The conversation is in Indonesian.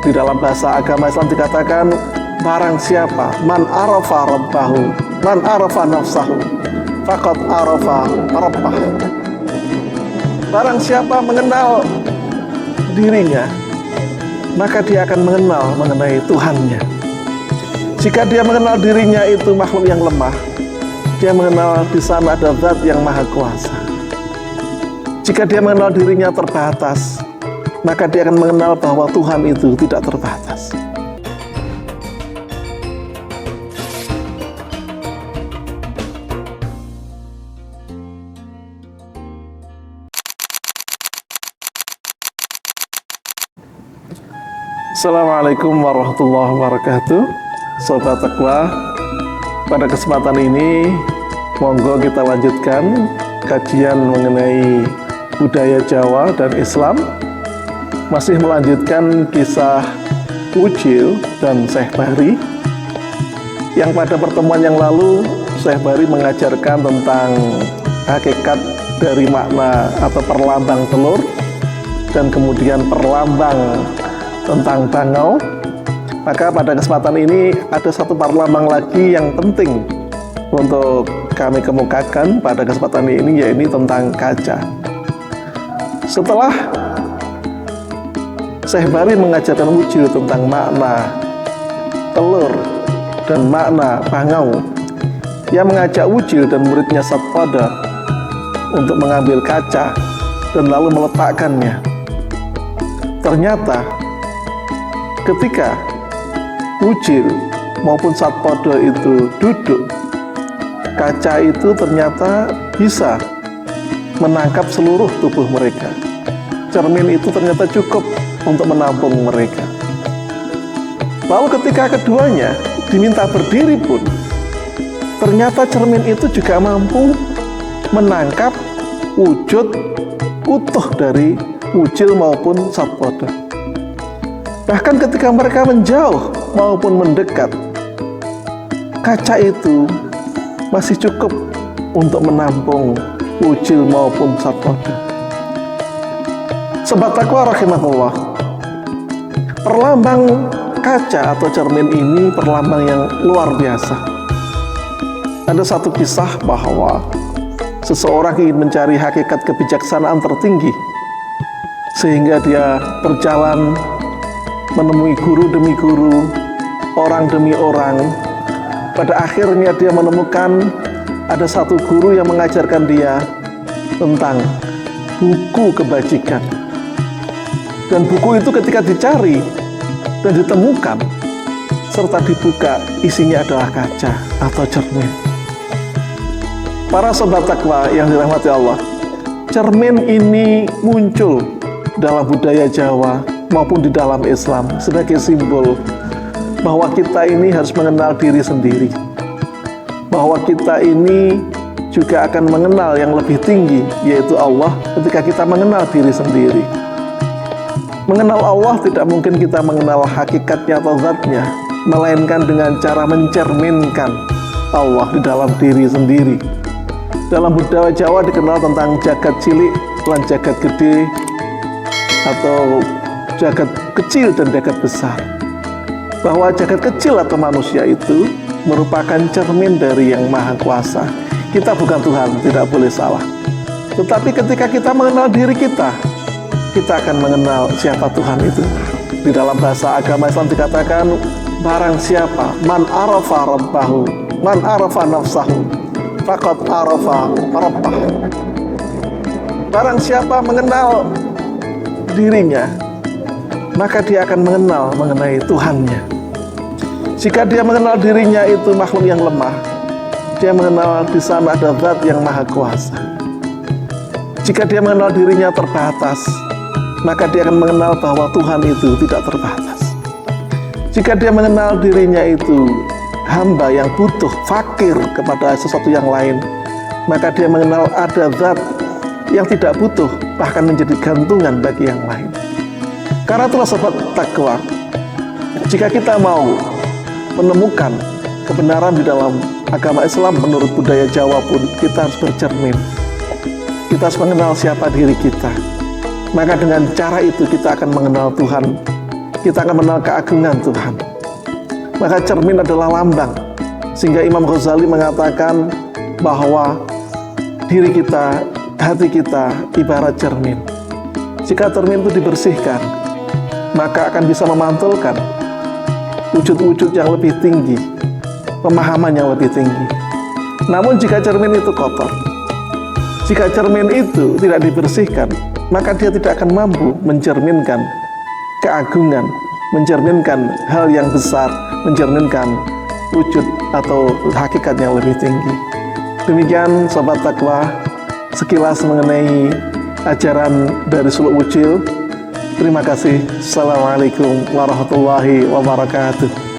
Di dalam bahasa agama Islam dikatakan, barang siapa man arafa rabbahu, man arafa nafsahu, faqad arafa rabbah. Barang siapa mengenal dirinya, maka dia akan mengenal mengenai Tuhannya. Jika dia mengenal dirinya itu makhluk yang lemah, dia mengenal di sana ada Zat yang Maha Kuasa. Jika dia mengenal dirinya terbatas, maka dia akan mengenal bahwa Tuhan itu tidak terbatas. Assalamualaikum warahmatullahi wabarakatuh. Sobat Takwa, pada kesempatan ini monggo kita lanjutkan kajian mengenai budaya Jawa dan Islam. Masih melanjutkan kisah Ucil dan Syekh Bahri, yang pada pertemuan yang lalu Syekh Bahri mengajarkan tentang hakikat dari makna atau perlambang telur, dan kemudian perlambang tentang bangau. Maka pada kesempatan ini ada satu perlambang lagi yang penting untuk kami kemukakan pada kesempatan ini, yaitu tentang kaca. Setelah Syekh Bahri mengajarkan Ucil tentang makna telur dan makna bangau, ia mengajak Ucil dan muridnya Satpada untuk mengambil kaca dan lalu meletakkannya. Ternyata ketika Ucil maupun Satpada itu duduk, kaca itu ternyata bisa menangkap seluruh tubuh mereka. Cermin itu ternyata cukup untuk menampung mereka. Lalu ketika keduanya diminta berdiri pun, ternyata cermin itu juga mampu menangkap wujud utuh dari Ucil maupun Satpada. Bahkan ketika mereka menjauh maupun mendekat, kaca itu masih cukup untuk menampung Ucil maupun Satpada. Sobat Takwa rahimahullah, perlambang kaca atau cermin ini perlambang yang luar biasa. Ada satu kisah bahwa seseorang ingin mencari hakikat kebijaksanaan tertinggi, sehingga dia berjalan menemui guru demi guru, orang demi orang. Pada akhirnya dia menemukan ada satu guru yang mengajarkan dia tentang buku kebajikan. Dan buku itu ketika dicari dan ditemukan serta dibuka, isinya adalah kaca atau cermin. Para sobat takwa yang dirahmati Allah, cermin ini muncul dalam budaya Jawa maupun di dalam Islam sebagai simbol bahwa kita ini harus mengenal diri sendiri, bahwa kita ini juga akan mengenal yang lebih tinggi, yaitu Allah, ketika kita mengenal diri sendiri. Mengenal Allah tidak mungkin kita mengenal hakikatnya atau zatnya, melainkan dengan cara mencerminkan Allah di dalam diri sendiri. Dalam budaya Jawa dikenal tentang jagat cilik lan jagat gede, atau jagat kecil dan jagat besar. Bahwa jagat kecil atau manusia itu merupakan cermin dari Yang Maha Kuasa. Kita bukan Tuhan, tidak boleh salah. Tetapi ketika kita mengenal diri kita akan mengenal siapa Tuhan itu. Di dalam bahasa agama Islam dikatakan, barang siapa man arafa rabbahu, man arafa nafsahu, faqad arafa rabbah. Barang siapa mengenal dirinya, maka dia akan mengenal mengenai Tuhannya. Jika dia mengenal dirinya itu makhluk yang lemah, dia mengenal di sana ada Zat yang Maha Kuasa. Jika dia mengenal dirinya terbatas, maka dia akan mengenal bahwa Tuhan itu tidak terbatas. Jika dia mengenal dirinya itu hamba yang butuh, fakir kepada sesuatu yang lain, maka dia mengenal ada Zat yang tidak butuh, bahkan menjadi gantungan bagi yang lain. Karena itulah sobat takwa, jika kita mau menemukan kebenaran di dalam agama Islam menurut budaya Jawa pun, kita harus bercermin. Kita harus mengenal siapa diri kita. Maka dengan cara itu kita akan mengenal Tuhan kita akan mengenal keagungan Tuhan. Maka cermin adalah lambang, sehingga Imam Ghazali mengatakan bahwa diri kita, hati kita ibarat cermin. Jika cermin itu dibersihkan, maka akan bisa memantulkan wujud-wujud yang lebih tinggi, pemahaman yang lebih tinggi. Namun jika cermin itu kotor, jika cermin itu tidak dibersihkan, maka dia tidak akan mampu mencerminkan keagungan, mencerminkan hal yang besar, mencerminkan wujud atau hakikat yang lebih tinggi. Demikian Sobat Takwa, sekilas mengenai ajaran dari Suluk Wucil. Terima kasih. Assalamualaikum warahmatullahi wabarakatuh.